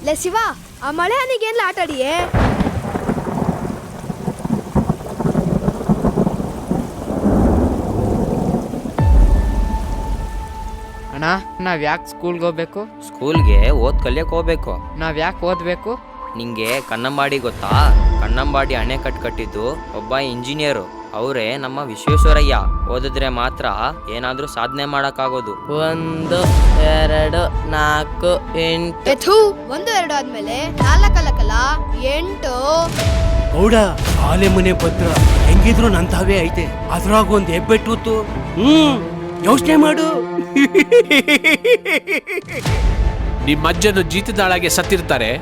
ಲೇ ಶಿವ, ಆ ಮಳೆ ಹನಿಗೇನ್ಲ ಆಟ ಆಡಿಯೇ? ಅಣ್ಣ, ನಾವ್ ಯಾಕೆ ಸ್ಕೂಲ್ಗೆ ಹೋಗ್ಬೇಕು? ಸ್ಕೂಲ್ಗೆ ಕಲಿಯಕ್ ಹೋಗ್ಬೇಕು. ನಾವ್ ಯಾಕೆ ಓದ್ಬೇಕು? ನಿಂಗೆ ಕನ್ನಂಬಾಡಿ ಗೊತ್ತಾ? ಕನ್ನಂಬಾಡಿ ಅಣೆಕಟ್ಟು ಕಟ್ಟಿದ್ದು ಒಬ್ಬ ಇಂಜಿನಿಯರು. ಅವರೇ ನಮ್ಮ ವಿಶ್ವೇಶ್ವರಯ್ಯ. ಓದಿದ್ರೆ ಮಾತ್ರ ಏನಾದ್ರೂ ಸಾಧನೆ ಮಾಡಕ್ಕಾಗೋದು. 1 2 4 8 1 2 ಆದ್ಮೇಲೆ 4 ಅಲ್ಲಕಲ್ಲ 8. ಗೌಡ, ಆಲೆ ಮನೆ ಪತ್ರ ಹೆಂಗಿದ್ರು ನಂತಾವೇ ಐತೆ. ಅದ್ರಾಗ ಒಂದ್ ಹೆಬ್ಬೆಟ್ಟು ಯೋಚನೆ ಮಾಡು. ನಿಮ್ಮಜ್ಜನು ಜೀತದಾಳಾಗೆ ಸತ್ತಿರ್ತಾರೆ.